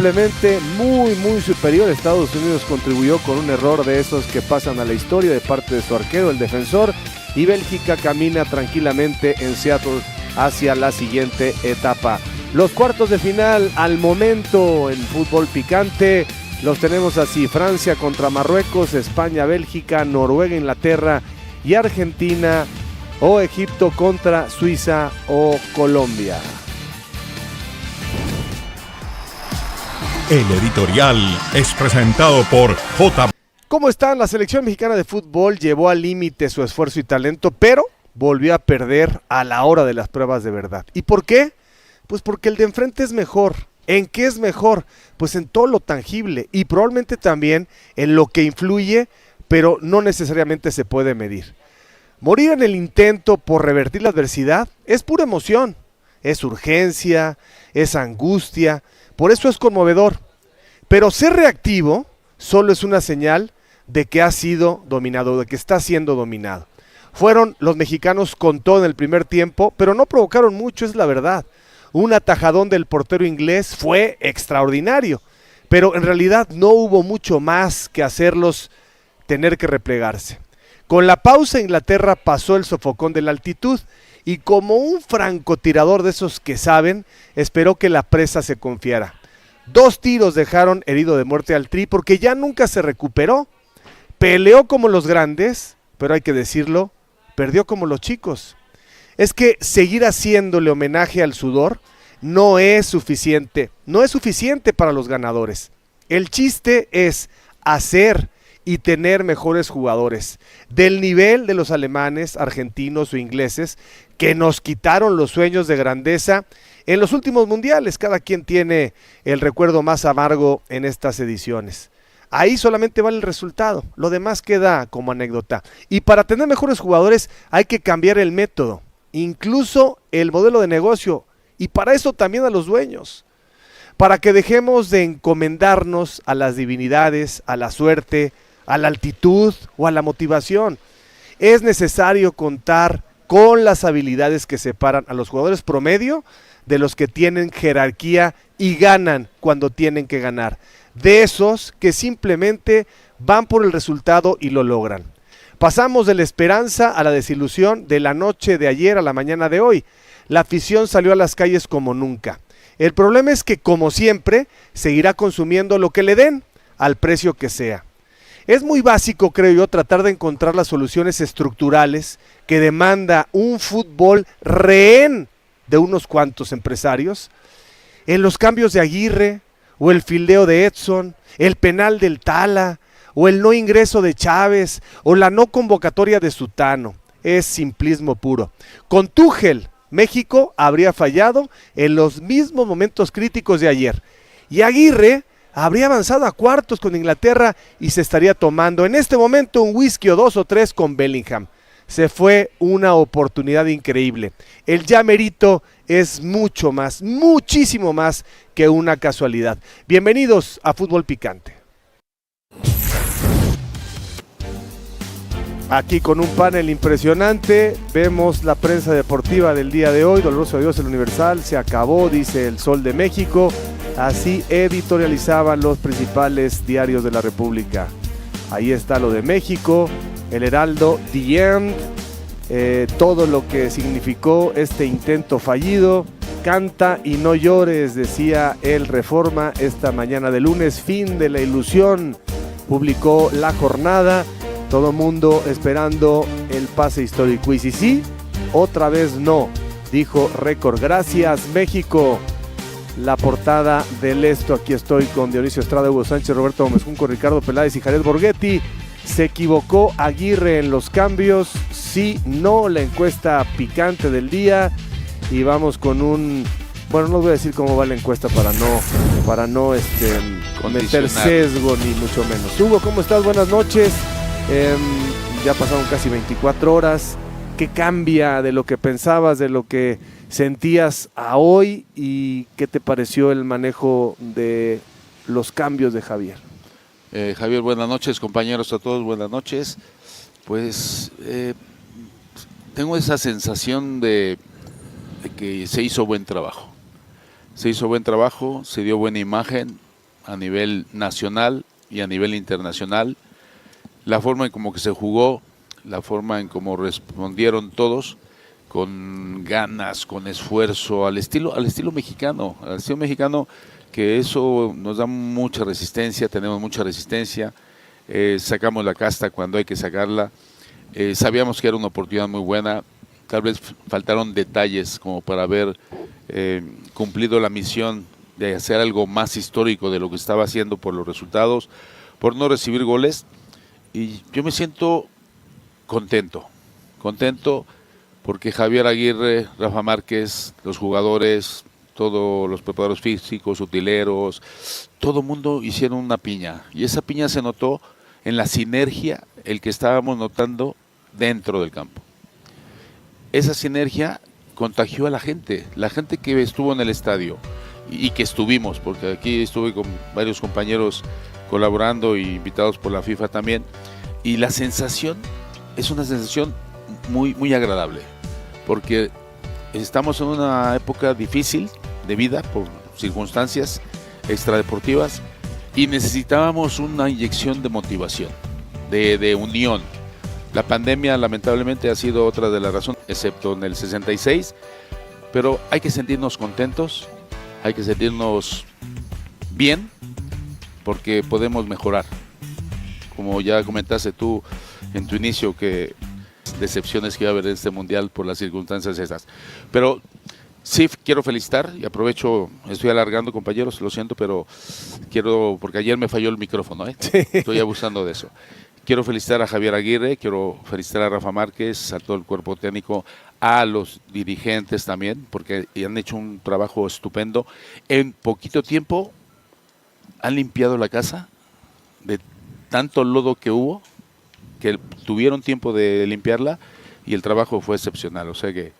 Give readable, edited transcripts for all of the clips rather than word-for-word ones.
simplemente muy superior. Estados Unidos contribuyó con un error de esos que pasan a la historia de parte de su arquero, el defensor, y Bélgica camina tranquilamente en Seattle hacia la siguiente etapa. Los cuartos de final al momento en fútbol picante los tenemos así: Francia contra Marruecos, España, Bélgica, Noruega, Inglaterra y Argentina o Egipto contra Suiza o Colombia. El editorial es presentado por J. ¿Cómo están? La selección mexicana de fútbol llevó al límite su esfuerzo y talento, pero volvió a perder a la hora de las pruebas de verdad. ¿Y por qué? Pues porque el de enfrente es mejor. ¿En qué es mejor? Pues en todo lo tangible y probablemente también en lo que influye, pero no necesariamente se puede medir. Morir en el intento por revertir la adversidad es pura emoción, es urgencia, es angustia. Por eso es conmovedor, pero ser reactivo solo es una señal de que ha sido dominado, de que está siendo dominado. Fueron los mexicanos con todo en el primer tiempo, pero no provocaron mucho, es la verdad. Un atajadón del portero inglés fue extraordinario, pero en realidad no hubo mucho más que hacerlos tener que replegarse. Con la pausa, Inglaterra pasó el sofocón de la altitud y como un francotirador de esos que saben, esperó que la presa se confiara. 2 tiros dejaron herido de muerte al Tri porque ya nunca se recuperó. Peleó como los grandes, pero hay que decirlo, perdió como los chicos. Es que seguir haciéndole homenaje al sudor no es suficiente para los ganadores. El chiste es hacer y tener mejores jugadores, del nivel de los alemanes, argentinos o ingleses, que nos quitaron los sueños de grandeza en los últimos mundiales. Cada quien tiene el recuerdo más amargo en estas ediciones. Ahí solamente vale el resultado, lo demás queda como anécdota. Y para tener mejores jugadores hay que cambiar el método, incluso el modelo de negocio, y para eso también a los dueños. Para que dejemos de encomendarnos a las divinidades, a la suerte, a la altitud o a la motivación. Es necesario contar con las habilidades que separan a los jugadores promedio de los que tienen jerarquía y ganan cuando tienen que ganar. De esos que simplemente van por el resultado y lo logran. Pasamos de la esperanza a la desilusión de la noche de ayer a la mañana de hoy. La afición salió a las calles como nunca. El problema es que, como siempre, seguirá consumiendo lo que le den, al precio que sea. Es muy básico, creo yo, tratar de encontrar las soluciones estructurales que demanda un fútbol rehén de unos cuantos empresarios. En los cambios de Aguirre, o el fildeo de Edson, el penal del Tala, o el no ingreso de Chávez, o la no convocatoria de Sutano. Es simplismo puro. Con Tuchel, México habría fallado en los mismos momentos críticos de ayer. Y Aguirre habría avanzado a cuartos con Inglaterra y se estaría tomando en este momento un whisky o 2 o 3 con Bellingham. Se fue una oportunidad increíble. El ya merito es mucho más, muchísimo más que una casualidad. Bienvenidos a Fútbol Picante. Aquí con un panel impresionante, vemos la prensa deportiva del día de hoy. Doloroso adiós el Universal, se acabó, dice el Sol de México. Así editorializaban los principales diarios de la República. Ahí está lo de México, el Heraldo, The End, todo lo que significó este intento fallido. Canta y no llores, decía el Reforma esta mañana de lunes, fin de la ilusión, publicó La Jornada. Todo mundo esperando el pase histórico. Y si sí, otra vez no, dijo Récord. Gracias, México. La portada del esto, aquí estoy con Dionisio Estrada, Hugo Sánchez, Roberto Gómez Junco, Ricardo Peláez y Jared Borghetti. ¿Se equivocó Aguirre en los cambios? Sí, no, la encuesta picante del día. Y vamos con un... Bueno, no voy a decir cómo va la encuesta para no meter sesgo ni mucho menos. Hugo, ¿cómo estás? Buenas noches. Ya pasaron casi 24 horas. ¿Qué cambia de lo que pensabas, de lo que sentías a hoy? ¿Y qué te pareció el manejo de los cambios de Javier? Javier, buenas noches, compañeros a todos, buenas noches. Pues tengo esa sensación de que se hizo buen trabajo. Se hizo buen trabajo, se dio buena imagen a nivel nacional y a nivel internacional. La forma en cómo que se jugó, la forma en cómo respondieron todos, con ganas, con esfuerzo, al estilo mexicano, que eso nos da mucha resistencia, tenemos mucha resistencia, sacamos la casta cuando hay que sacarla, sabíamos que era una oportunidad muy buena, tal vez faltaron detalles como para haber cumplido la misión de hacer algo más histórico de lo que estaba haciendo por los resultados, por no recibir goles, y yo me siento contento porque Javier Aguirre, Rafa Márquez, los jugadores, todos los preparadores físicos, utileros, todo el mundo hicieron una piña. Y esa piña se notó en la sinergia, el que estábamos notando dentro del campo. Esa sinergia contagió a la gente que estuvo en el estadio y que estuvimos, porque aquí estuve con varios compañeros colaborando y invitados por la FIFA también. Y la sensación es una sensación muy, muy agradable, porque estamos en una época difícil de vida por circunstancias extradeportivas y necesitábamos una inyección de motivación, de unión. La pandemia lamentablemente ha sido otra de las razones, excepto en el 66, pero hay que sentirnos contentos, hay que sentirnos bien, porque podemos mejorar. Como ya comentaste tú en tu inicio, que decepciones que iba a haber en este mundial por las circunstancias esas. Pero sí quiero felicitar, y aprovecho, estoy alargando, compañeros, lo siento, pero quiero, porque ayer me falló el micrófono, Sí. Estoy abusando de eso. Quiero felicitar a Javier Aguirre, quiero felicitar a Rafa Márquez, a todo el cuerpo técnico, a los dirigentes también, porque han hecho un trabajo estupendo. En poquito tiempo han limpiado la casa de tanto lodo que hubo, que tuvieron tiempo de limpiarla, y el trabajo fue excepcional. O sea que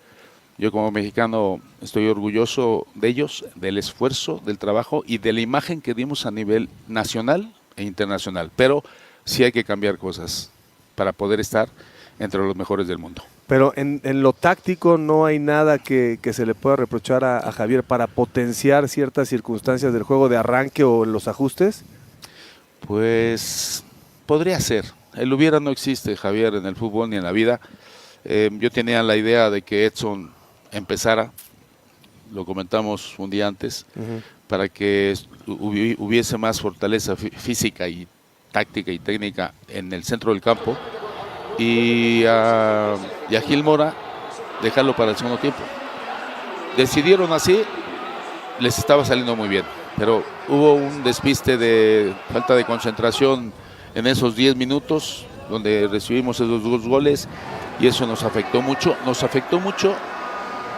yo como mexicano estoy orgulloso de ellos, del esfuerzo, del trabajo y de la imagen que dimos a nivel nacional e internacional. Pero sí hay que cambiar cosas para poder estar entre los mejores del mundo. Pero en lo táctico no hay nada que se le pueda reprochar a Javier para potenciar ciertas circunstancias del juego de arranque o los ajustes. Pues podría ser. El hubiera no existe, Javier, en el fútbol ni en la vida. Yo tenía la idea de que Edson empezara, lo comentamos un día antes, para que hubiese más fortaleza física y táctica y técnica en el centro del campo, y a Gil Mora dejarlo para el segundo tiempo. Decidieron así, les estaba saliendo muy bien, pero hubo un despiste de falta de concentración en esos 10 minutos donde recibimos esos 2 goles, y eso nos afectó mucho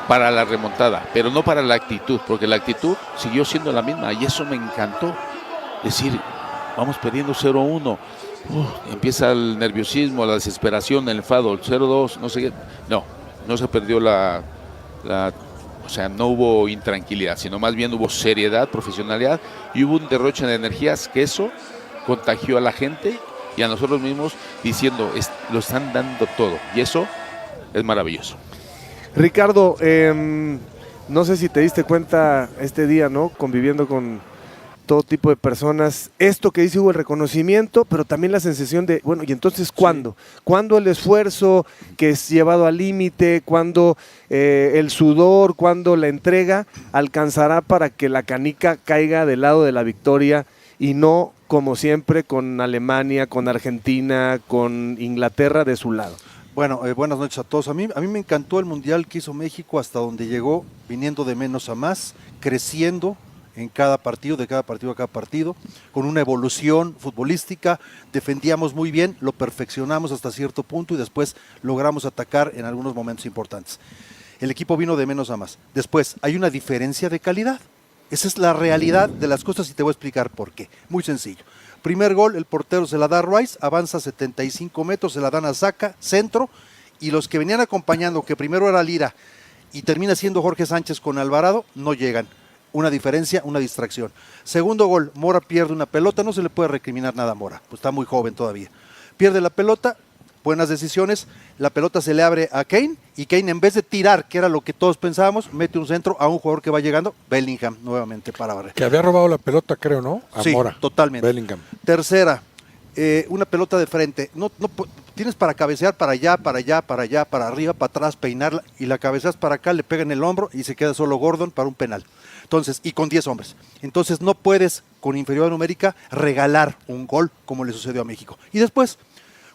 para la remontada, pero no para la actitud, porque la actitud siguió siendo la misma, y eso me encantó. Decir, vamos perdiendo 0-1, empieza el nerviosismo, la desesperación, el enfado, el 0-2, no sé qué. No se perdió o sea, no hubo intranquilidad, sino más bien hubo seriedad, profesionalidad, y hubo un derroche de energías que eso contagió a la gente y a nosotros mismos, diciendo, lo están dando todo, y eso es maravilloso. Ricardo, no sé si te diste cuenta este día, ¿no? Conviviendo con todo tipo de personas, esto que dice Hugo, el reconocimiento, pero también la sensación de, bueno, ¿y entonces cuándo? Sí. ¿Cuándo el esfuerzo que es llevado al límite? ¿Cuándo el sudor? ¿Cuándo la entrega alcanzará para que la canica caiga del lado de la victoria y no, como siempre, con Alemania, con Argentina, con Inglaterra de su lado? Bueno, buenas noches a todos. A mí me encantó el Mundial que hizo México hasta donde llegó, viniendo de menos a más, creciendo en cada partido, de cada partido a cada partido, con una evolución futbolística. Defendíamos muy bien, lo perfeccionamos hasta cierto punto y después logramos atacar en algunos momentos importantes. El equipo vino de menos a más. Después, hay una diferencia de calidad. Esa es la realidad de las cosas y te voy a explicar por qué. Muy sencillo. Primer gol, el portero se la da a Rice, avanza 75 metros, se la dan a Zaca, centro, y los que venían acompañando, que primero era Lira y termina siendo Jorge Sánchez con Alvarado, no llegan. Una diferencia, una distracción. Segundo gol, Mora pierde una pelota, no se le puede recriminar nada a Mora, pues está muy joven todavía. Pierde la pelota, buenas decisiones, la pelota se le abre a Kane y Kane, en vez de tirar, que era lo que todos pensábamos, mete un centro a un jugador que va llegando, Bellingham nuevamente para barrer. Que había robado la pelota, creo, ¿no? A Sí, Mora. totalmente. Bellingham. Tercera, una pelota de frente. No, tienes para cabecear para allá, para allá, para allá, para arriba, para atrás, peinarla, y la cabeceas para acá, le pega en el hombro y se queda solo Gordon para un penal. Entonces, y con 10 hombres. Entonces no puedes, con inferioridad numérica, regalar un gol como le sucedió a México. Y después,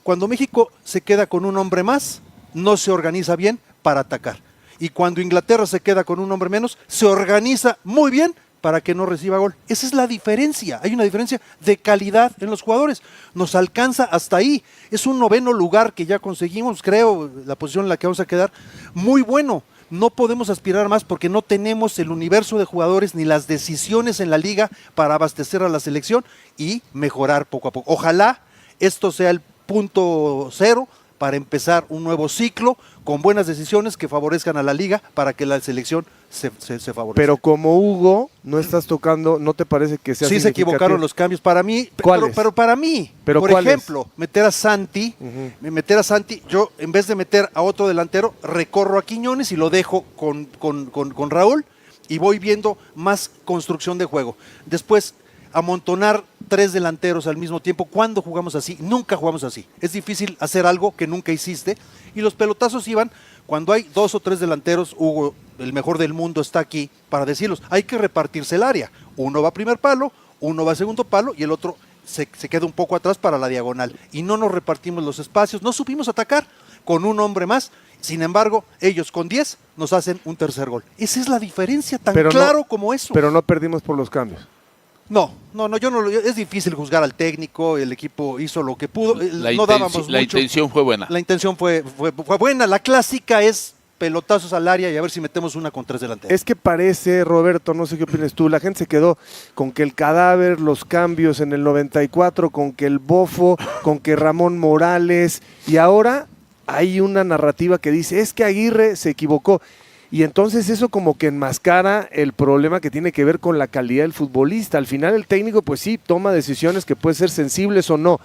cuando México se queda con un hombre más, no se organiza bien para atacar. Y cuando Inglaterra se queda con un hombre menos, se organiza muy bien para que no reciba gol. Esa es la diferencia. Hay una diferencia de calidad en los jugadores. Nos alcanza hasta ahí. Es un 9º lugar que ya conseguimos, creo, la posición en la que vamos a quedar, muy bueno. No podemos aspirar más porque no tenemos el universo de jugadores ni las decisiones en la liga para abastecer a la selección y mejorar poco a poco. Ojalá esto sea el punto cero para empezar un nuevo ciclo con buenas decisiones que favorezcan a la liga para que la selección se favorezca. Pero como Hugo, no estás tocando, ¿no te parece que sea Sí se equivocaron los cambios para mí, ¿Cuáles? pero para mí, ¿Pero por cuáles? ejemplo, meter a Santi, yo en vez de meter a otro delantero, recorro a Quiñones y lo dejo con Raúl y voy viendo más construcción de juego. Después, amontonar 3 delanteros al mismo tiempo. ¿Cuándo jugamos así? Nunca jugamos así. Es difícil hacer algo que nunca hiciste. Y los pelotazos iban cuando hay 2 o 3 delanteros. Hugo, el mejor del mundo, está aquí para decirlos. Hay que repartirse el área. Uno va a primer palo, uno va a segundo palo y el otro se queda un poco atrás para la diagonal. Y no nos repartimos los espacios. No supimos atacar con un hombre más. Sin embargo, ellos con 10 nos hacen un tercer gol. Esa es la diferencia, tan claro como eso. Pero no perdimos por los cambios. No, es difícil juzgar al técnico, el equipo hizo lo que pudo, no dábamos mucho. La intención fue buena. La intención fue buena, la clásica es pelotazos al área y a ver si metemos una con 3 delanteros. Es que parece, Roberto, no sé qué opinas tú, la gente se quedó con que el cadáver, los cambios en el 94, con que el bofo, con que Ramón Morales, y ahora hay una narrativa que dice, es que Aguirre se equivocó. Y entonces eso como que enmascara el problema que tiene que ver con la calidad del futbolista. Al final el técnico pues sí toma decisiones que pueden ser sensibles o no.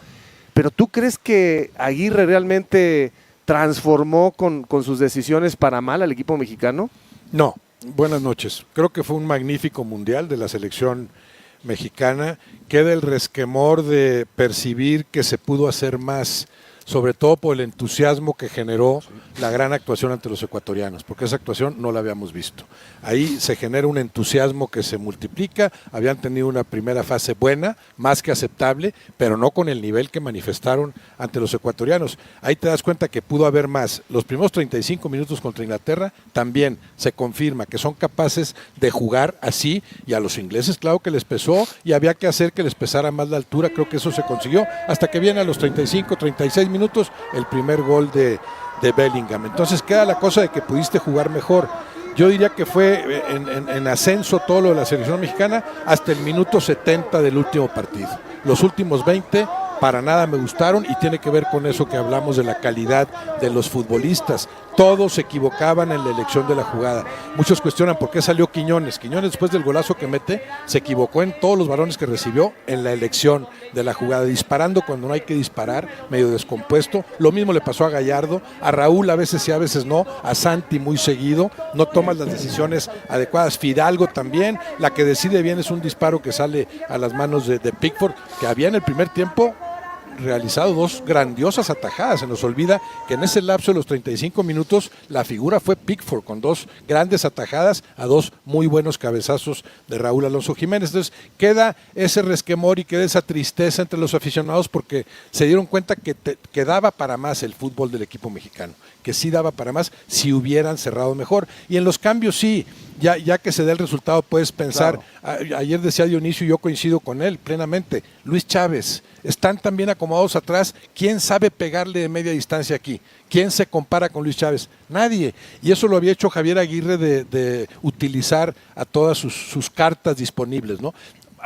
Pero ¿tú crees que Aguirre realmente transformó con sus decisiones para mal al equipo mexicano? No, buenas noches. Creo que fue un magnífico mundial de la selección mexicana. Queda el resquemor de percibir que se pudo hacer más, sobre todo por el entusiasmo que generó la gran actuación ante los ecuatorianos, porque esa actuación no la habíamos visto. Ahí se genera un entusiasmo que se multiplica, habían tenido una primera fase buena, más que aceptable, pero no con el nivel que manifestaron ante los ecuatorianos. Ahí te das cuenta que pudo haber más. Los primeros 35 minutos contra Inglaterra también se confirma que son capaces de jugar así, y a los ingleses claro que les pesó y había que hacer que les pesara más la altura. Creo que eso se consiguió, hasta que viene a los 35, 36 minutos el primer gol de Bellingham. Entonces queda la cosa de que pudiste jugar mejor. Yo diría que fue en ascenso todo lo de la selección mexicana hasta el minuto 70 del último partido. Los últimos 20 para nada me gustaron y tiene que ver con eso que hablamos de la calidad de los futbolistas. Todos se equivocaban en la elección de la jugada. Muchos cuestionan por qué salió Quiñones. Quiñones, después del golazo que mete, se equivocó en todos los balones que recibió en la elección de la jugada, disparando cuando no hay que disparar, medio descompuesto. Lo mismo le pasó a Gallardo, a Raúl a veces sí, a veces no, a Santi muy seguido, no tomas las decisiones adecuadas. Fidalgo también, la que decide bien es un disparo que sale a las manos de Pickford, que había en el primer tiempo realizado 2 grandiosas atajadas. Se nos olvida que en ese lapso de los 35 minutos la figura fue Pickford, con 2 grandes atajadas a 2 muy buenos cabezazos de Raúl Alonso Jiménez. Entonces queda ese resquemor y queda esa tristeza entre los aficionados porque se dieron cuenta que daba para más el fútbol del equipo mexicano, que sí daba para más si hubieran cerrado mejor. Y en los cambios sí, ya que se dé el resultado puedes pensar, claro. Ayer decía Dionisio y yo coincido con él plenamente, Luis Chávez, están tan bien acomodados atrás, ¿quién sabe pegarle de media distancia aquí? ¿Quién se compara con Luis Chávez? Nadie. Y eso lo había hecho Javier Aguirre de utilizar a todas sus cartas disponibles, ¿no?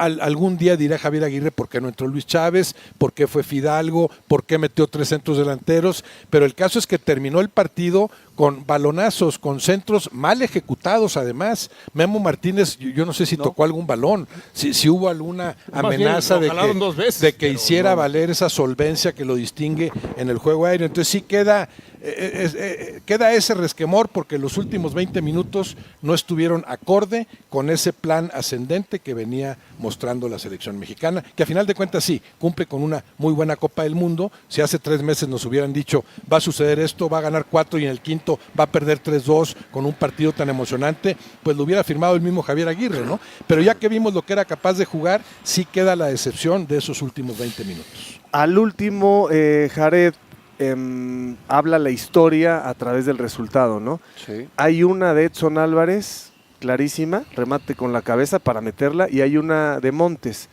algún día dirá Javier Aguirre por qué no entró Luis Chávez, por qué fue Fidalgo, por qué metió 3 centros delanteros, pero el caso es que terminó el partido con balonazos, con centros mal ejecutados además. Memo Martínez, yo no sé si tocó algún balón, si hubo alguna amenaza de que hiciera valer esa solvencia que lo distingue en el juego aéreo. Entonces sí queda ese resquemor porque los últimos 20 minutos no estuvieron acorde con ese plan ascendente que venía mostrando la selección mexicana, que a final de cuentas sí, cumple con una muy buena Copa del Mundo. Si hace 3 meses nos hubieran dicho va a suceder esto, va a ganar 4 y en el quinto va a perder 3-2 con un partido tan emocionante, pues lo hubiera firmado el mismo Javier Aguirre, ¿no? Pero ya que vimos lo que era capaz de jugar, sí queda la decepción de esos últimos 20 minutos. Al último, Jared, habla la historia a través del resultado, ¿no? Sí. Hay una de Edson Álvarez, clarísima, remate con la cabeza para meterla, y hay una de Montes.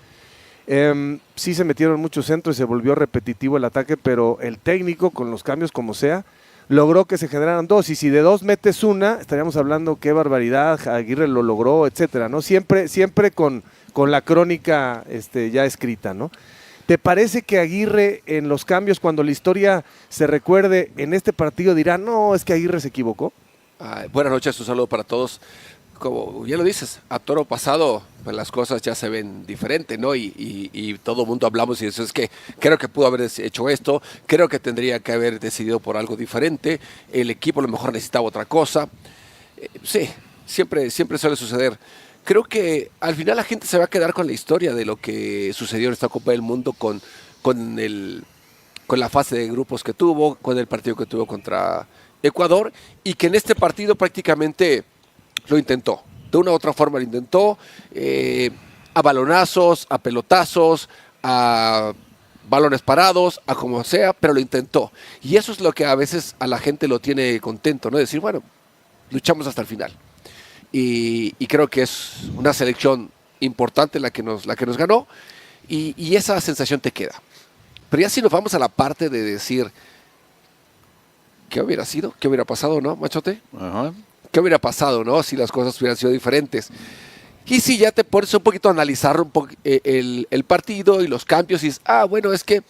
Sí se metieron muchos centros y se volvió repetitivo el ataque, pero el técnico, con los cambios como sea, logró que se generaran 2, y si de 2 metes una, estaríamos hablando qué barbaridad, Aguirre lo logró, etcétera, ¿no? Siempre con la crónica ya escrita, ¿no? ¿Te parece que Aguirre en los cambios, cuando la historia se recuerde en este partido, dirá, no, es que Aguirre se equivocó? Buenas noches, un saludo para todos. Como ya lo dices, a toro pasado pues las cosas ya se ven diferente, ¿no? Y todo el mundo hablamos y eso es que creo que pudo haber hecho esto, creo que tendría que haber decidido por algo diferente, el equipo a lo mejor necesitaba otra cosa. Sí, siempre suele suceder. Creo que al final la gente se va a quedar con la historia de lo que sucedió en esta Copa del Mundo con la fase de grupos que tuvo, con el partido que tuvo contra Ecuador, y que en este partido prácticamente lo intentó, de una u otra forma lo intentó, a balonazos, a pelotazos, a balones parados, a como sea, pero lo intentó. Y eso es lo que a veces a la gente lo tiene contento, ¿no? Decir, bueno, luchamos hasta el final. Y creo que es una selección importante la que nos ganó, y esa sensación te queda. Pero ya si nos vamos a la parte de decir, ¿qué hubiera sido? ¿Qué hubiera pasado, no, Machote? Ajá. ¿Qué hubiera pasado, no? Si las cosas hubieran sido diferentes. Y si ya te pones un poquito a analizar el partido y los cambios y dices, bueno, es que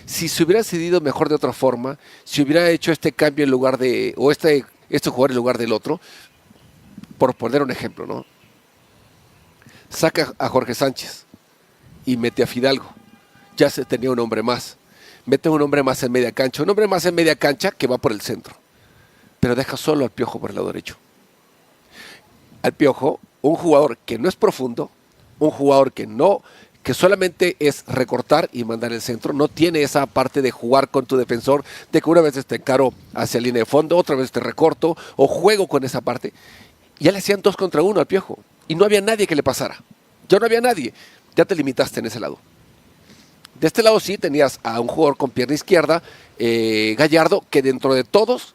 si se hubiera decidido mejor de otra forma, si hubiera hecho este cambio en lugar de, o este jugador en lugar del otro, por poner un ejemplo, ¿no? Saca a Jorge Sánchez y mete a Fidalgo. Ya se tenía un hombre más. Mete un hombre más en media cancha. Un hombre más en media cancha que va por el centro. Pero deja solo al Piojo por el lado derecho. Al Piojo, un jugador que no es profundo, un jugador que solamente es recortar y mandar el centro, no tiene esa parte de jugar con tu defensor, de que una vez te encaro hacia la línea de fondo, otra vez te recorto, o juego con esa parte. Ya le hacían 2 contra 1 al Piojo, y no había nadie que le pasara. Ya no había nadie, ya te limitaste en ese lado. De este lado sí tenías a un jugador con pierna izquierda, Gallardo, que dentro de todos,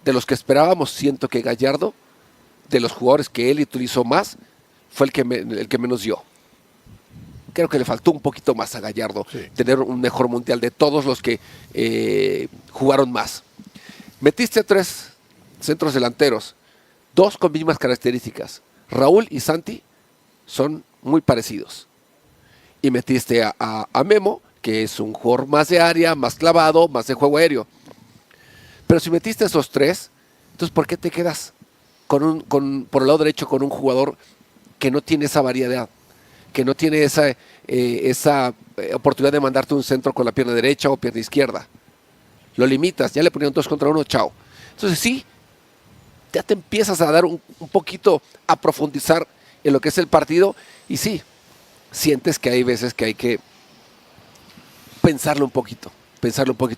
de los que esperábamos, siento que Gallardo, de los jugadores que él utilizó más, fue el que menos dio. Creo que le faltó un poquito más a Gallardo, sí, tener un mejor mundial de todos los que jugaron más. Metiste 3 centros delanteros, 2 con mismas características. Raúl y Santi son muy parecidos. Y metiste a Memo, que es un jugador más de área, más clavado, más de juego aéreo. Pero si metiste esos 3, entonces ¿por qué te quedas por el lado derecho con un jugador que no tiene esa variedad, que no tiene esa oportunidad de mandarte un centro con la pierna derecha o pierna izquierda? Lo limitas, ya le ponían 2 contra 1, chao. Entonces sí, ya te empiezas a dar un poquito, a profundizar en lo que es el partido, y sí, sientes que hay veces que hay que pensarlo un poquito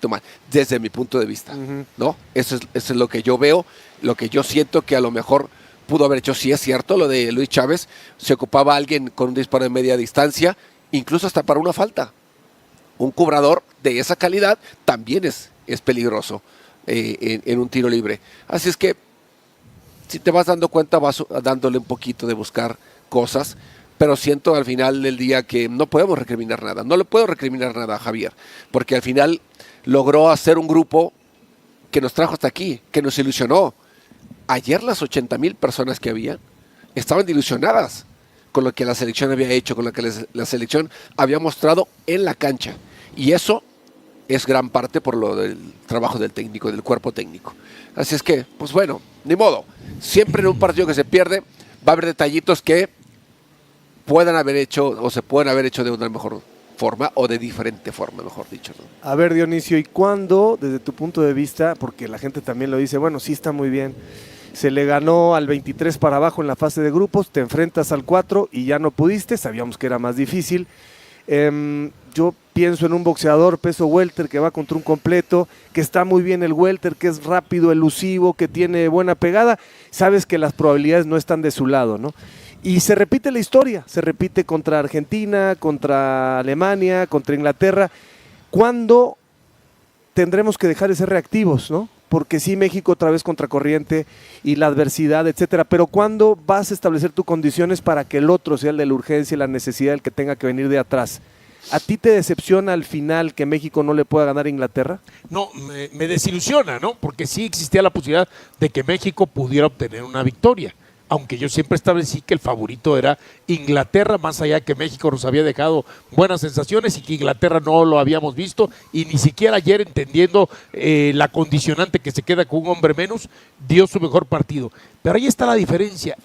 más, desde mi punto de vista, ¿no? Eso es lo que yo veo, lo que yo siento que a lo mejor pudo haber hecho. Sí es cierto, lo de Luis Chávez, se ocupaba a alguien con un disparo de media distancia, incluso hasta para una falta. Un cobrador de esa calidad también es peligroso en un tiro libre. Así es que, si te vas dando cuenta, vas dándole un poquito de buscar cosas, pero siento al final del día que no podemos recriminar nada. No le puedo recriminar nada a Javier, porque al final logró hacer un grupo que nos trajo hasta aquí, que nos ilusionó. Ayer las 80,000 personas que había estaban ilusionadas, con lo que la selección había hecho, con lo que la selección había mostrado en la cancha. Y eso es gran parte por lo del trabajo del técnico, del cuerpo técnico. Así es que, pues bueno, ni modo. Siempre en un partido que se pierde va a haber detallitos que puedan haber hecho o se pueden haber hecho de una mejor forma o de diferente forma, mejor dicho, ¿no? A ver, Dionisio, ¿y cuándo, desde tu punto de vista, porque la gente también lo dice, bueno, sí está muy bien, se le ganó al 23 para abajo en la fase de grupos, te enfrentas al 4 y ya no pudiste, sabíamos que era más difícil. Yo pienso en un boxeador peso welter que va contra un completo, que está muy bien el welter, que es rápido, elusivo, que tiene buena pegada, sabes que las probabilidades no están de su lado, ¿no? Y se repite la historia, se repite contra Argentina, contra Alemania, contra Inglaterra. ¿Cuándo tendremos que dejar de ser reactivos, no? Porque sí, México otra vez contracorriente y la adversidad, etcétera. Pero ¿cuándo vas a establecer tus condiciones para que el otro sea el de la urgencia y la necesidad, el que tenga que venir de atrás? ¿A ti te decepciona al final que México no le pueda ganar a Inglaterra? No, me desilusiona, ¿no? Porque sí existía la posibilidad de que México pudiera obtener una victoria. Aunque yo siempre establecí que el favorito era Inglaterra, más allá que México nos había dejado buenas sensaciones y que Inglaterra no lo habíamos visto, y ni siquiera ayer, entendiendo la condicionante que se queda con un hombre menos, dio su mejor partido. Pero ahí está la diferencia.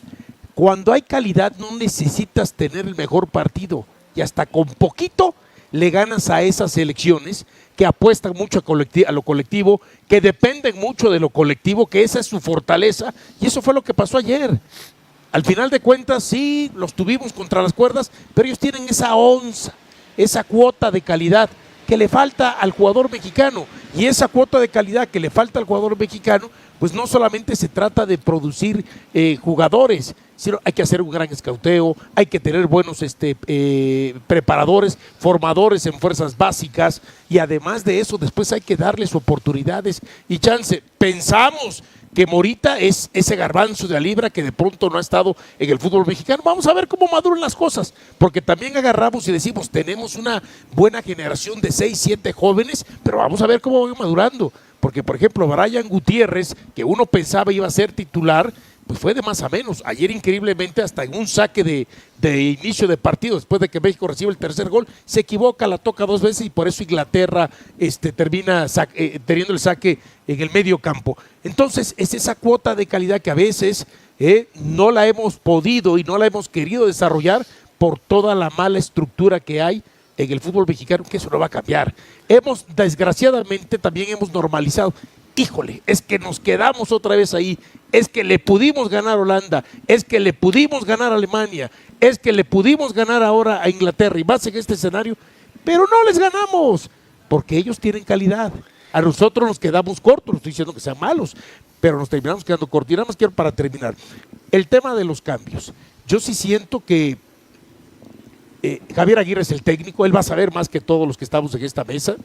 Cuando hay calidad no necesitas tener el mejor partido, y hasta con poquito le ganas a esas selecciones que apuestan mucho a lo colectivo, que dependen mucho de lo colectivo, que esa es su fortaleza, y eso fue lo que pasó ayer. Al final de cuentas, sí, los tuvimos contra las cuerdas, pero ellos tienen esa onza, esa cuota de calidad que le falta al jugador mexicano, y esa cuota de calidad que le falta al jugador mexicano, pues no solamente se trata de producir jugadores, sino hay que hacer un gran escauteo, hay que tener buenos preparadores, formadores en fuerzas básicas, y además de eso después hay que darles oportunidades y chance. Pensamos que Morita es ese garbanzo de la libra que de pronto no ha estado en el fútbol mexicano. Vamos a ver cómo maduran las cosas, porque también agarramos y decimos, tenemos una buena generación de 6, 7 jóvenes, pero vamos a ver cómo van madurando. Porque, por ejemplo, Brian Gutiérrez, que uno pensaba iba a ser titular, pues fue de más a menos. Ayer, increíblemente, hasta en un saque de inicio de partido, después de que México recibe el tercer gol, se equivoca, la toca 2 veces y por eso Inglaterra termina teniendo el saque en el medio campo. Entonces, es esa cuota de calidad que a veces no la hemos podido y no la hemos querido desarrollar por toda la mala estructura que hay en el fútbol mexicano, que eso no va a cambiar. Desgraciadamente, también hemos normalizado. Híjole, es que nos quedamos otra vez ahí, es que le pudimos ganar a Holanda, es que le pudimos ganar a Alemania, es que le pudimos ganar ahora a Inglaterra, y más en este escenario, pero no les ganamos, porque ellos tienen calidad. A nosotros nos quedamos cortos, no estoy diciendo que sean malos, pero nos terminamos quedando cortos. Y nada más quiero para terminar, el tema de los cambios. Yo sí siento que Javier Aguirre es el técnico, él va a saber más que todos los que estamos en esta mesa,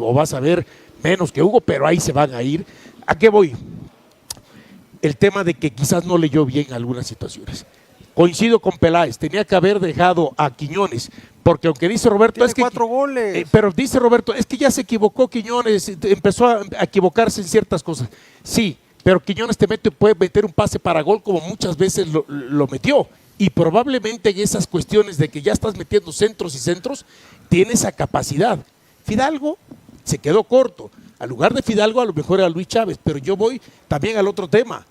o va a saber menos que Hugo, pero ahí se van a ir. ¿A qué voy? El tema de que quizás no leyó bien algunas situaciones. Coincido con Peláez, tenía que haber dejado a Quiñones, porque aunque dice Roberto, tiene es que 4 goles. pero dice Roberto, es que ya se equivocó Quiñones, empezó a equivocarse en ciertas cosas. Sí, pero Quiñones puede meter un pase para gol como muchas veces lo metió. Y probablemente en esas cuestiones de que ya estás metiendo centros y centros, tiene esa capacidad. Fidalgo se quedó corto. Al lugar de Fidalgo a lo mejor era Luis Chávez, pero yo voy también al otro tema.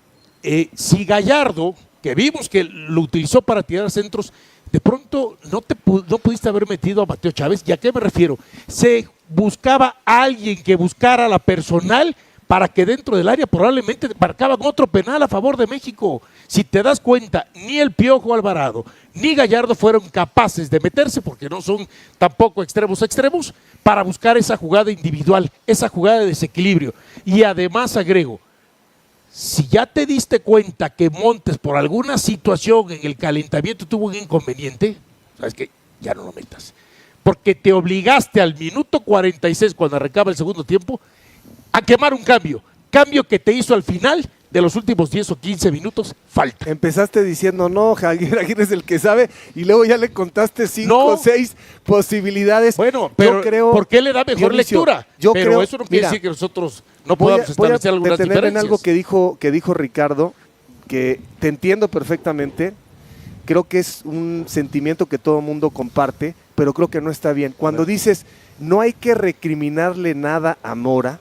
Si Gallardo, que vimos que lo utilizó para tirar centros, de pronto no pudiste haber metido a Mateo Chávez. ¿Y a qué me refiero? Se buscaba a alguien que buscara la personal para que dentro del área probablemente marcaban otro penal a favor de México. Si te das cuenta, ni el Piojo Alvarado ni Gallardo fueron capaces de meterse, porque no son tampoco extremos, para buscar esa jugada individual, esa jugada de desequilibrio. Y además agrego, si ya te diste cuenta que Montes por alguna situación en el calentamiento tuvo un inconveniente, sabes que ya no lo metas. Porque te obligaste al minuto 46, cuando arrancaba el segundo tiempo, a quemar un cambio que te hizo al final de los últimos 10 o 15 minutos falta. Empezaste diciendo, no, Javier Aguirre es el que sabe, y luego ya le contaste 5 o 6 posibilidades. Bueno, pero ¿por qué le da mejor lectura? Pero creo, eso no quiere decir que nosotros no podamos establecer algunas diferencias. En algo que dijo Ricardo, que te entiendo perfectamente, creo que es un sentimiento que todo el mundo comparte, pero creo que no está bien. Cuando dices, no hay que recriminarle nada a Mora,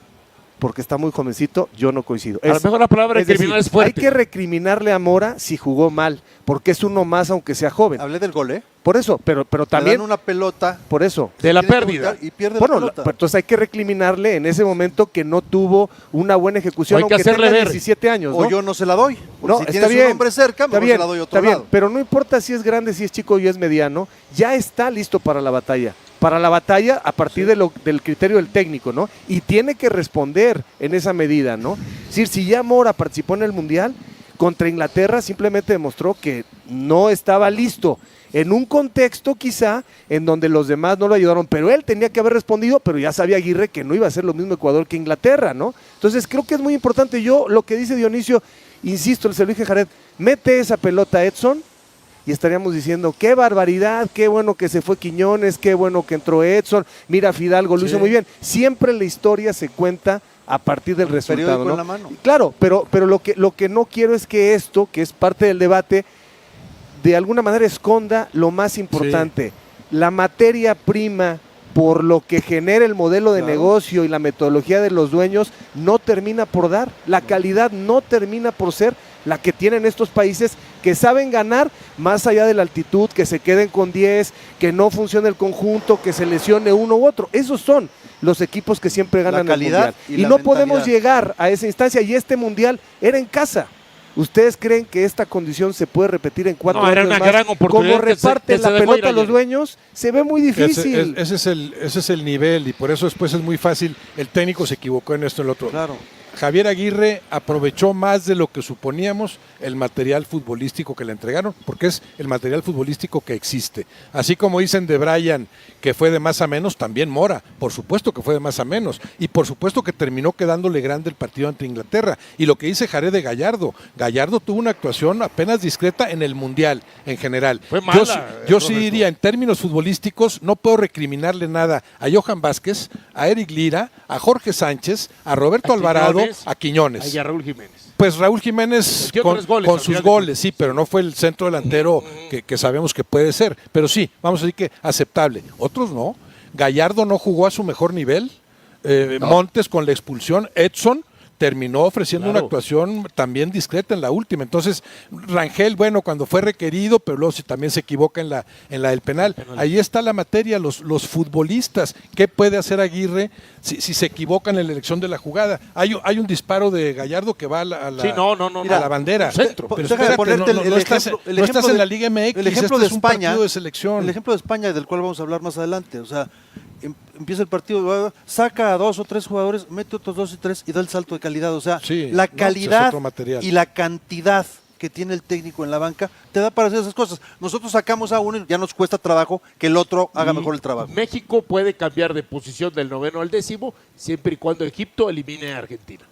porque está muy jovencito, yo no coincido. A lo mejor la palabra recriminar es fuerte. Hay que recriminarle a Mora si jugó mal, porque es uno más aunque sea joven. Hablé del gol, ¿eh? Por eso, pero Le también, dan una pelota. por eso. De la tiene que pérdida. voltear y pierde Bueno, la pelota. entonces hay que recriminarle en ese momento que no tuvo una buena ejecución, O hay que aunque hacerle tenga ver. 17 años, ¿no? O yo no se la doy. No, si está tienes bien, un hombre cerca, está mejor bien, se la doy a está otro bien, lado. pero no importa si es grande, si es chico o es mediano, ya está listo para la batalla. Para la batalla a partir del criterio del técnico, ¿no? Y tiene que responder en esa medida, ¿no? Es decir, si ya Mora participó en el Mundial, contra Inglaterra simplemente demostró que no estaba listo. En un contexto quizá en donde los demás no lo ayudaron, pero él tenía que haber respondido, pero ya sabía Aguirre que no iba a ser lo mismo Ecuador que Inglaterra, ¿no? Entonces creo que es muy importante. Yo, lo que dice Dionisio, insisto, se lo dije a Jared, mete esa pelota a Edson y estaríamos diciendo, qué barbaridad, qué bueno que se fue Quiñones, qué bueno que entró Edson, mira Fidalgo, lo hizo muy bien. Siempre la historia se cuenta a partir del resultado, periódico ¿no? en la mano. Claro, pero lo que no quiero es que esto, que es parte del debate, de alguna manera esconda lo más importante, la materia prima por lo que genera el modelo de negocio y la metodología de los dueños no termina por dar, la calidad no termina por ser la que tienen estos países que saben ganar más allá de la altitud, que se queden con 10, que no funcione el conjunto, que se lesione uno u otro. Esos son los equipos que siempre ganan el Mundial. y Y la no podemos mentalidad. llegar a esa instancia, y este Mundial era en casa. ¿Ustedes creen que esta condición se puede repetir en 4 años era una más? gran oportunidad Como que se reparten la dejó ir pelota a los ayer. dueños, se ve muy difícil. Ese es el nivel, y por eso después es muy fácil. El técnico se equivocó en esto y en lo otro. Claro. Javier Aguirre aprovechó más de lo que suponíamos el material futbolístico que le entregaron, porque es el material futbolístico que existe. Así como dicen de Brian que fue de más a menos, también Mora, por supuesto que fue de más a menos, y por supuesto que terminó quedándole grande el partido ante Inglaterra. Y lo que dice Jared de Gallardo, Gallardo tuvo una actuación apenas discreta en el Mundial en general. Fue mala, Yo sí Roberto. diría, en términos futbolísticos, no puedo recriminarle nada a Johan Vázquez, a Eric Lira, a Jorge Sánchez, a Roberto A Alvarado, Quiñones, a Quiñones. Y a Raúl Jiménez. Pues Raúl Jiménez Metió 3 goles, con al sus final de goles, cuentas. sí, pero no fue el centro delantero que sabemos que puede ser. Pero sí, vamos a decir que aceptable. Otros no. Gallardo no jugó a su mejor nivel. Montes con la expulsión. Edson terminó ofreciendo Claro. una actuación también discreta en la última. Entonces, Rangel, bueno, cuando fue requerido, pero luego si también se equivoca en la del penal. Ahí está la materia, los futbolistas. ¿Qué puede hacer Aguirre si se equivocan en la elección de la jugada? Hay un disparo de Gallardo que va a la, Sí, no, a la bandera. un centro. Pero Déjame espérate, ponerte no estás en la Liga MX, el ejemplo de este es un España, partido de selección. El ejemplo de España, del cual vamos a hablar más adelante. O sea, empieza el partido, saca a 2 o 3 jugadores, mete otros 2 y 3 y da el salto de calidad. O sea, Sí, la no, pues es calidad otro material. y la cantidad que tiene el técnico en la banca te da para hacer esas cosas. Nosotros sacamos a uno y ya nos cuesta trabajo que el otro haga Y mejor el trabajo. México puede cambiar de posición del 9º al 10º siempre y cuando Egipto elimine a Argentina.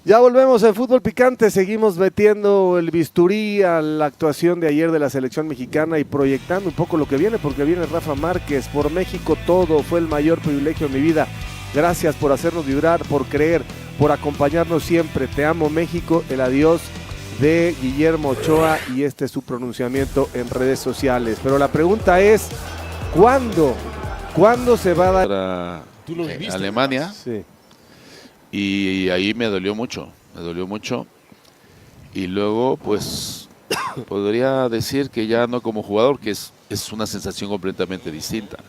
Ya volvemos al fútbol picante, seguimos metiendo el bisturí a la actuación de ayer de la selección mexicana y proyectando un poco lo que viene, porque viene Rafa Márquez. Por México todo, fue el mayor privilegio de mi vida. Gracias por hacernos vibrar, por creer, por acompañarnos siempre. Te amo México, el adiós de Guillermo Ochoa, y este es su pronunciamiento en redes sociales. Pero la pregunta es, ¿cuándo? ¿Cuándo se va a dar? Para Tú lo viviste. Alemania, Sí. y ahí me dolió mucho. Y luego, pues, podría decir que ya no como jugador, que es una sensación completamente distinta.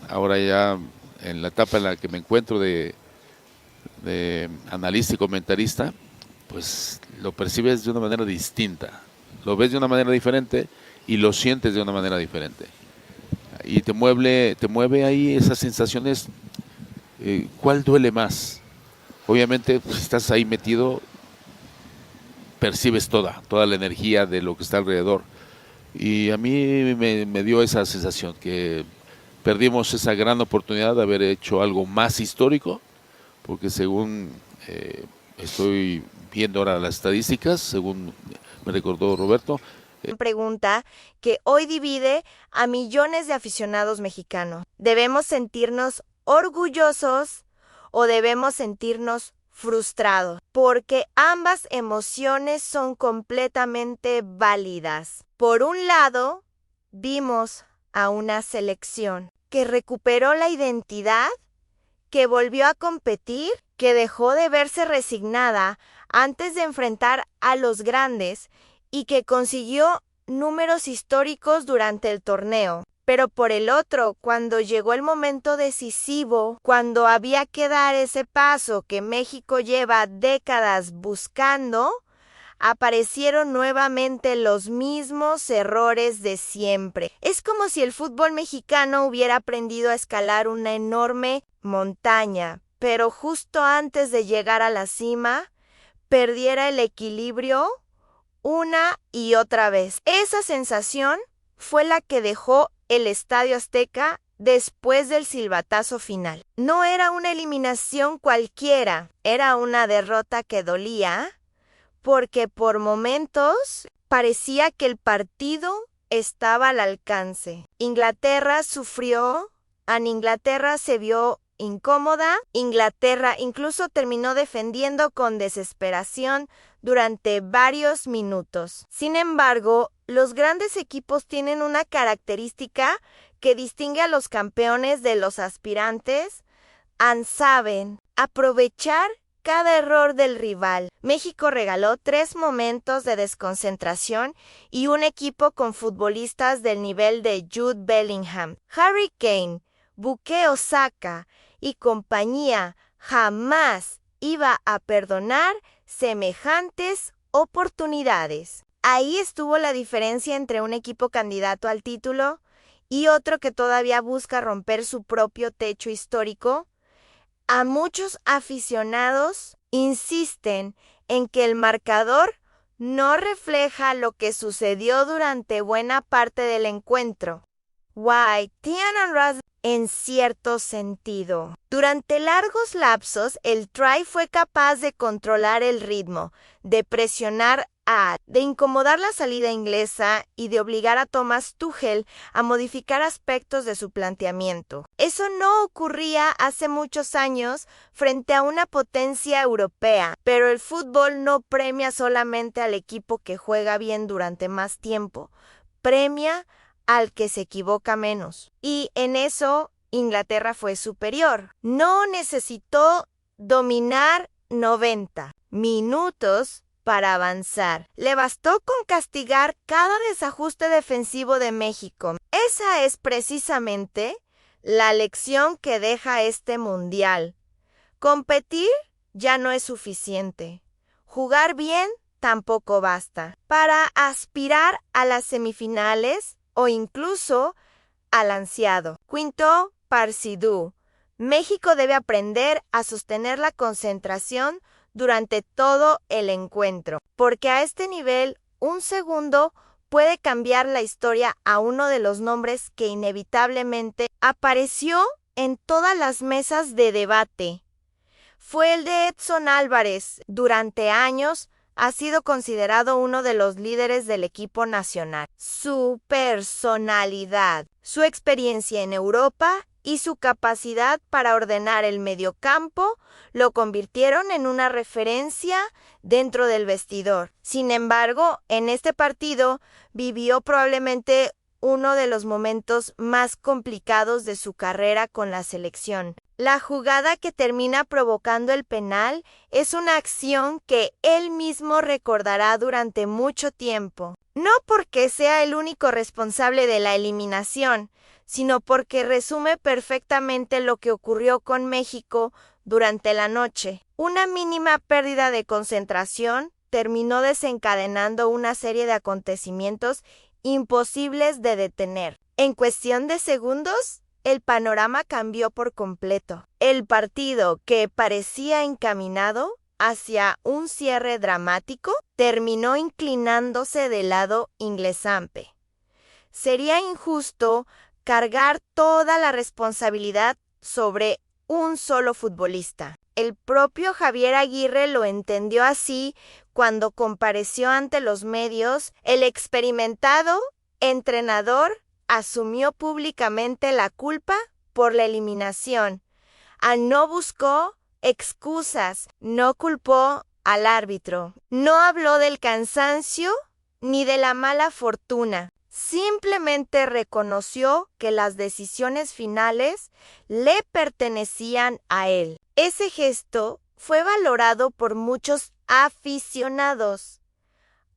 Ahora ya en la etapa en la que me encuentro de analista y comentarista, pues lo percibes de una manera distinta, lo ves de una manera diferente y lo sientes de una manera diferente. Y te mueve ahí esas sensaciones. ¿Cuál duele más? Obviamente, si estás ahí metido, percibes toda la energía de lo que está alrededor. Y a mí me dio esa sensación, que perdimos esa gran oportunidad de haber hecho algo más histórico, porque según estoy viendo ahora las estadísticas, según me recordó Roberto, Pregunta que hoy divide a millones de aficionados mexicanos. ¿Debemos sentirnos orgullosos o debemos sentirnos frustrado, porque ambas emociones son completamente válidas. Por un lado, vimos a una selección que recuperó la identidad, que volvió a competir, que dejó de verse resignada antes de enfrentar a los grandes y que consiguió números históricos durante el torneo. Pero por el otro, cuando llegó el momento decisivo, cuando había que dar ese paso que México lleva décadas buscando, aparecieron nuevamente los mismos errores de siempre. Es como si el fútbol mexicano hubiera aprendido a escalar una enorme montaña, pero justo antes de llegar a la cima, perdiera el equilibrio una y otra vez. Esa sensación fue la que dejó el Estadio Azteca después del silbatazo final. No era una eliminación cualquiera, era una derrota que dolía, porque por momentos parecía que el partido estaba al alcance. Inglaterra sufrió, Inglaterra se vio incómoda, Inglaterra incluso terminó defendiendo con desesperación durante varios minutos. Sin embargo, los grandes equipos tienen una característica que distingue a los campeones de los aspirantes. Saben aprovechar cada error del rival. México regaló 3 momentos de desconcentración y un equipo con futbolistas del nivel de Jude Bellingham, Harry Kane, Bukayo Saka y compañía jamás iba a perdonar semejantes oportunidades. Ahí estuvo la diferencia entre un equipo candidato al título y otro que todavía busca romper su propio techo histórico. A muchos aficionados insisten en que el marcador no refleja lo que sucedió durante buena parte del encuentro. En cierto sentido. Durante largos lapsos, el Tri fue capaz de controlar el ritmo, de presionar de incomodar la salida inglesa y de obligar a Thomas Tuchel a modificar aspectos de su planteamiento. Eso no ocurría hace muchos años frente a una potencia europea, pero el fútbol no premia solamente al equipo que juega bien durante más tiempo, premia al que se equivoca menos. Y en eso Inglaterra fue superior. No necesitó dominar 90 minutos para avanzar. Le bastó con castigar cada desajuste defensivo de México. Esa es precisamente la lección que deja este mundial. Competir ya no es suficiente. Jugar bien tampoco basta. Para aspirar a las semifinales o incluso al ansiado quinto partido, México debe aprender a sostener la concentración durante todo el encuentro, porque a este nivel, un segundo puede cambiar la historia a uno de los nombres que inevitablemente apareció en todas las mesas de debate. Fue el de Edson Álvarez. Durante años ha sido considerado uno de los líderes del equipo nacional. Su personalidad, su experiencia en Europa y su capacidad para ordenar el mediocampo lo convirtieron en una referencia dentro del vestidor. Sin embargo, en este partido vivió probablemente uno de los momentos más complicados de su carrera con la selección. La jugada que termina provocando el penal es una acción que él mismo recordará durante mucho tiempo. No porque sea el único responsable de la eliminación, sino porque resume perfectamente lo que ocurrió con México durante la noche. Una mínima pérdida de concentración terminó desencadenando una serie de acontecimientos imposibles de detener. En cuestión de segundos, el panorama cambió por completo. El partido, que parecía encaminado hacia un cierre dramático, terminó inclinándose del lado inglesante. Sería injusto cargar toda la responsabilidad sobre un solo futbolista. El propio Javier Aguirre lo entendió así cuando compareció ante los medios. El experimentado entrenador asumió públicamente la culpa por la eliminación. No buscó excusas, no culpó al árbitro, no habló del cansancio ni de la mala fortuna. Simplemente reconoció que las decisiones finales le pertenecían a él. Ese gesto fue valorado por muchos aficionados,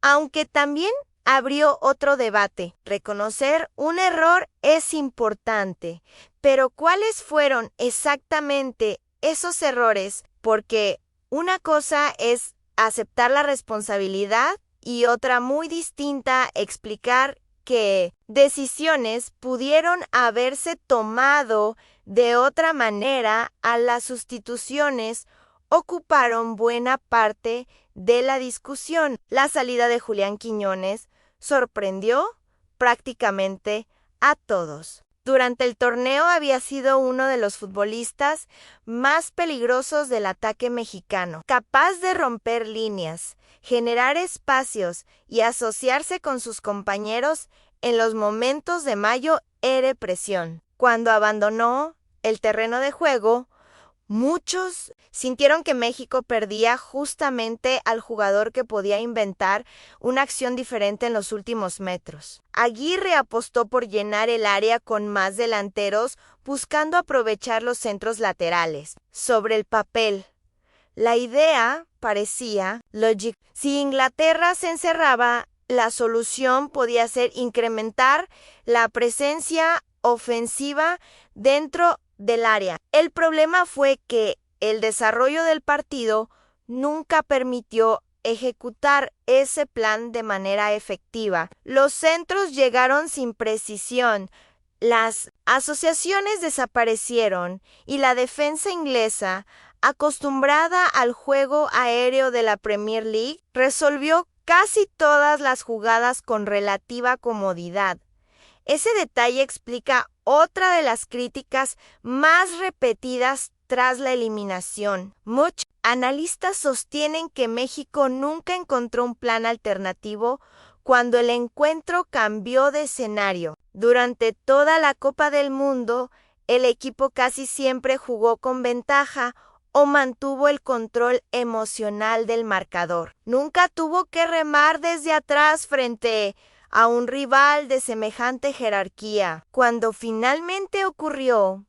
aunque también abrió otro debate. Reconocer un error es importante, pero ¿cuáles fueron exactamente esos errores? Porque una cosa es aceptar la responsabilidad y otra muy distinta explicar que decisiones pudieron haberse tomado de otra manera. A las sustituciones ocuparon buena parte de la discusión. La salida de Julián Quiñones sorprendió prácticamente a todos. Durante el torneo había sido uno de los futbolistas más peligrosos del ataque mexicano, capaz de romper líneas, generar espacios y asociarse con sus compañeros en los momentos de mayor presión. Cuando abandonó el terreno de juego, muchos sintieron que México perdía justamente al jugador que podía inventar una acción diferente en los últimos metros. Aguirre apostó por llenar el área con más delanteros, buscando aprovechar los centros laterales. Sobre el papel, la idea parecía lógica. Si Inglaterra se encerraba, la solución podía ser incrementar la presencia ofensiva dentro del área. El problema fue que el desarrollo del partido nunca permitió ejecutar ese plan de manera efectiva. Los centros llegaron sin precisión, las asociaciones desaparecieron y la defensa inglesa, acostumbrada al juego aéreo de la Premier League, resolvió casi todas las jugadas con relativa comodidad. Ese detalle explica otra de las críticas más repetidas tras la eliminación. Muchos analistas sostienen que México nunca encontró un plan alternativo cuando el encuentro cambió de escenario. Durante toda la Copa del Mundo, el equipo casi siempre jugó con ventaja o mantuvo el control emocional del marcador. Nunca tuvo que remar desde atrás frente a un rival de semejante jerarquía. Cuando finalmente ocurrió,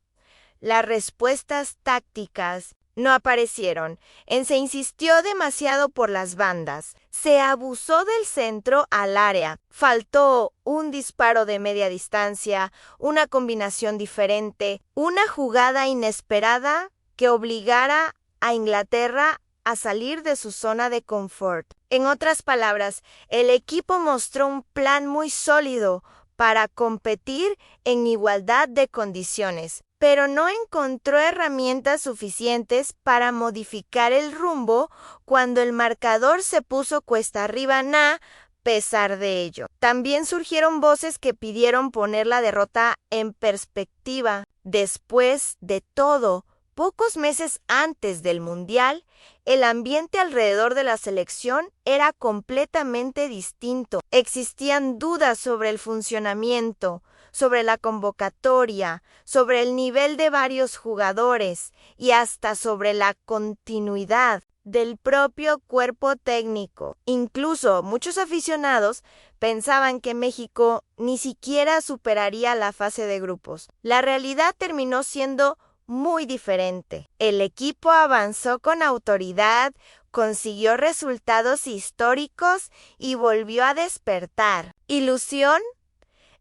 las respuestas tácticas no aparecieron. Se insistió demasiado por las bandas. Se abusó del centro al área. Faltó un disparo de media distancia, una combinación diferente, una jugada inesperada que obligara a Inglaterra a salir de su zona de confort. En otras palabras, el equipo mostró un plan muy sólido para competir en igualdad de condiciones, pero no encontró herramientas suficientes para modificar el rumbo cuando el marcador se puso cuesta arriba a pesar de ello. También surgieron voces que pidieron poner la derrota en perspectiva. Después de todo, pocos meses antes del Mundial, el ambiente alrededor de la selección era completamente distinto. Existían dudas sobre el funcionamiento, sobre la convocatoria, sobre el nivel de varios jugadores y hasta sobre la continuidad del propio cuerpo técnico. Incluso muchos aficionados pensaban que México ni siquiera superaría la fase de grupos. La realidad terminó siendo muy diferente. El equipo avanzó con autoridad, consiguió resultados históricos y volvió a despertar ilusión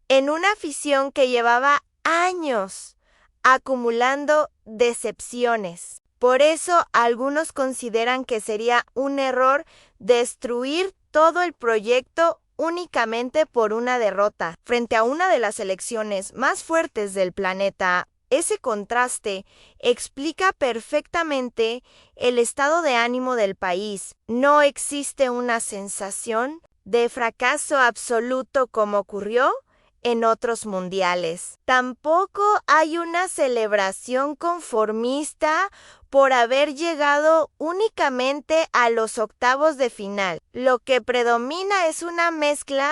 en una afición que llevaba años acumulando decepciones. Por eso algunos consideran que sería un error destruir todo el proyecto únicamente por una derrota frente a una de las selecciones más fuertes del planeta. Ese contraste explica perfectamente el estado de ánimo del país. No existe una sensación de fracaso absoluto como ocurrió en otros mundiales. Tampoco hay una celebración conformista por haber llegado únicamente a los octavos de final. Lo que predomina es una mezcla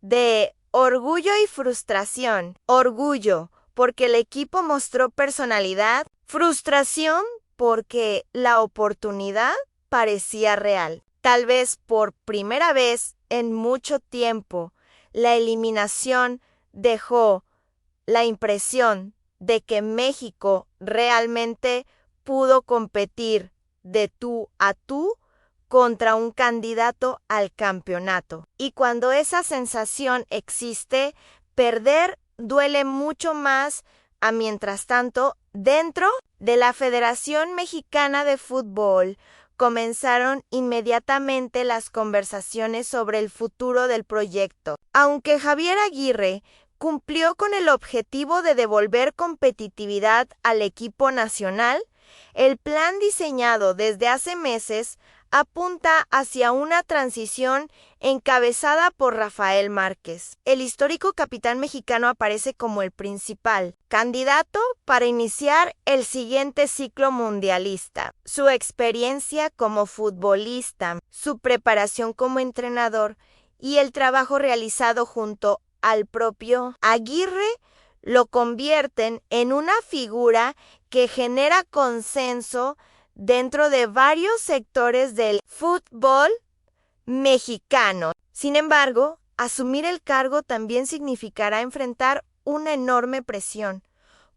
de orgullo y frustración. Orgullo, porque el equipo mostró personalidad. Frustración, porque la oportunidad parecía real. Tal vez por primera vez en mucho tiempo, la eliminación dejó la impresión de que México realmente pudo competir de tú a tú contra un candidato al campeonato. Y cuando esa sensación existe, perder duele mucho más. Mientras tanto, dentro de la Federación Mexicana de Fútbol, comenzaron inmediatamente las conversaciones sobre el futuro del proyecto. Aunque Javier Aguirre cumplió con el objetivo de devolver competitividad al equipo nacional, el plan diseñado desde hace meses apunta hacia una transición encabezada por Rafael Márquez. El histórico capitán mexicano aparece como el principal candidato para iniciar el siguiente ciclo mundialista. Su experiencia como futbolista, su preparación como entrenador y el trabajo realizado junto al propio Aguirre lo convierten en una figura que genera consenso dentro de varios sectores del fútbol mexicano. Sin embargo, asumir el cargo también significará enfrentar una enorme presión,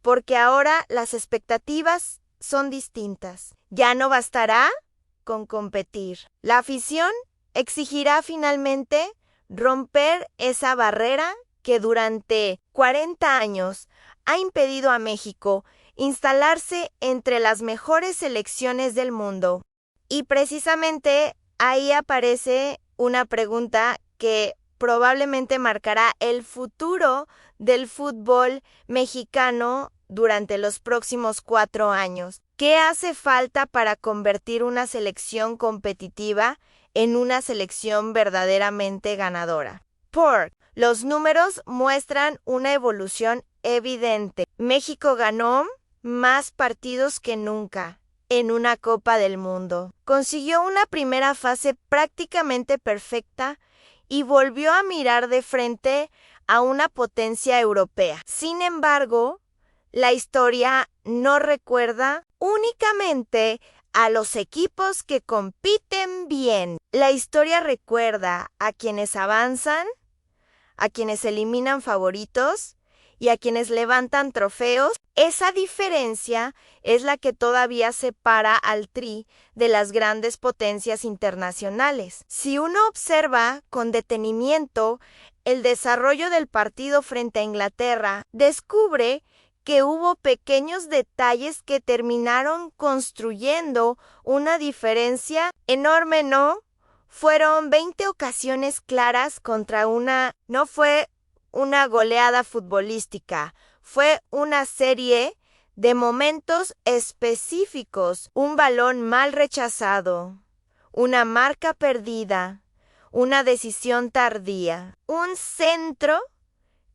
porque ahora las expectativas son distintas. Ya no bastará con competir. La afición exigirá finalmente romper esa barrera que durante 40 años ha impedido a México instalarse entre las mejores selecciones del mundo. Y precisamente ahí aparece una pregunta que probablemente marcará el futuro del fútbol mexicano durante los próximos 4 años. ¿Qué hace falta para convertir una selección competitiva en una selección verdaderamente ganadora? Los números muestran una evolución evidente. México ganó más partidos que nunca en una Copa del Mundo. Consiguió una primera fase prácticamente perfecta y volvió a mirar de frente a una potencia europea. Sin embargo, la historia no recuerda únicamente a los equipos que compiten bien. La historia recuerda a quienes avanzan, a quienes eliminan favoritos y a quienes levantan trofeos. Esa diferencia es la que todavía separa al Tri de las grandes potencias internacionales. Si uno observa con detenimiento el desarrollo del partido frente a Inglaterra, descubre que hubo pequeños detalles que terminaron construyendo una diferencia enorme, ¿no? Fueron 20 ocasiones claras contra no fue una goleada futbolística, fue una serie de momentos específicos, un balón mal rechazado, una marca perdida, una decisión tardía, un centro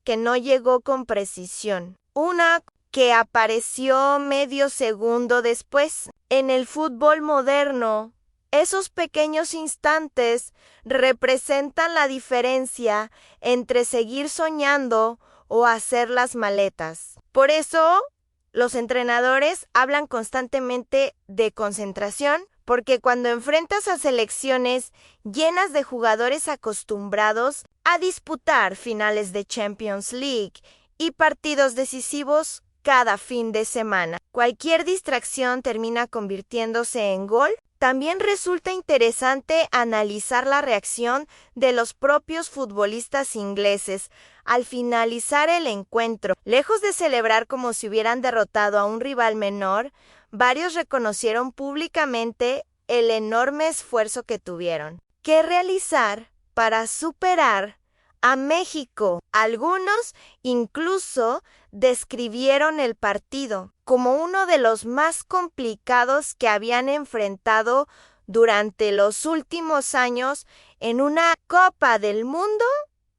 que no llegó con precisión, una que apareció medio segundo después. En el fútbol moderno, esos pequeños instantes representan la diferencia entre seguir soñando o hacer las maletas. Por eso, los entrenadores hablan constantemente de concentración, porque cuando enfrentas a selecciones llenas de jugadores acostumbrados a disputar finales de Champions League y partidos decisivos cada fin de semana, cualquier distracción termina convirtiéndose en gol. También resulta interesante analizar la reacción de los propios futbolistas ingleses al finalizar el encuentro. Lejos de celebrar como si hubieran derrotado a un rival menor, varios reconocieron públicamente el enorme esfuerzo que tuvieron que realizar para superar a México. Algunos incluso describieron el partido como uno de los más complicados que habían enfrentado durante los últimos años en una Copa del Mundo.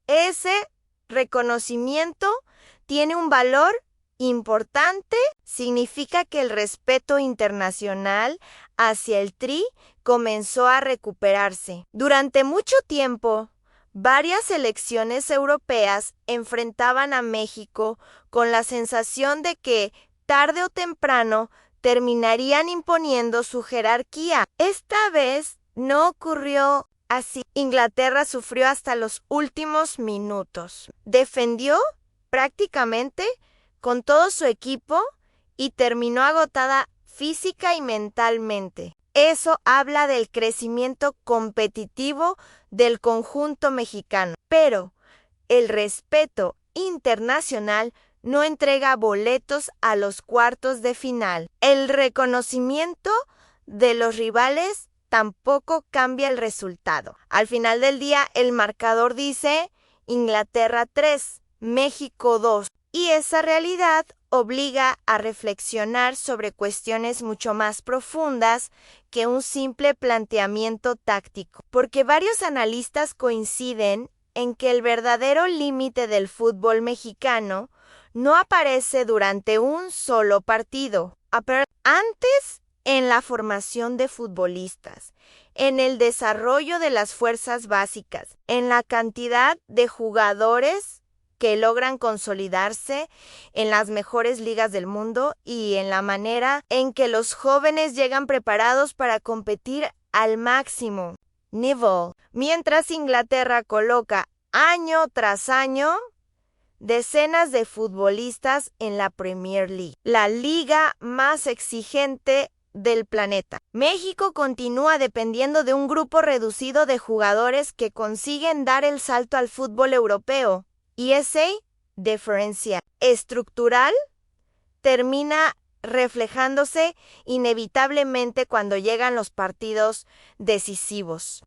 Ese reconocimiento tiene un valor importante, significa que el respeto internacional hacia el Tri comenzó a recuperarse. Durante mucho tiempo, varias selecciones europeas enfrentaban a México con la sensación de que tarde o temprano terminarían imponiendo su jerarquía. Esta vez no ocurrió así. Inglaterra sufrió hasta los últimos minutos. Defendió prácticamente con todo su equipo y terminó agotada física y mentalmente. Eso habla del crecimiento competitivo del conjunto mexicano. Pero el respeto internacional no entrega boletos a los cuartos de final. El reconocimiento de los rivales tampoco cambia el resultado. Al final del día, el marcador dice Inglaterra 3, México 2. Y esa realidad obliga a reflexionar sobre cuestiones mucho más profundas que un simple planteamiento táctico. Porque varios analistas coinciden en que el verdadero límite del fútbol mexicano no aparece durante un solo partido, antes en la formación de futbolistas, en el desarrollo de las fuerzas básicas, en la cantidad de jugadores que logran consolidarse en las mejores ligas del mundo y en la manera en que los jóvenes llegan preparados para competir al máximo nivel, mientras Inglaterra coloca año tras año decenas de futbolistas en la Premier League, la liga más exigente del planeta. México continúa dependiendo de un grupo reducido de jugadores que consiguen dar el salto al fútbol europeo, y esa diferencia estructural termina reflejándose inevitablemente cuando llegan los partidos decisivos.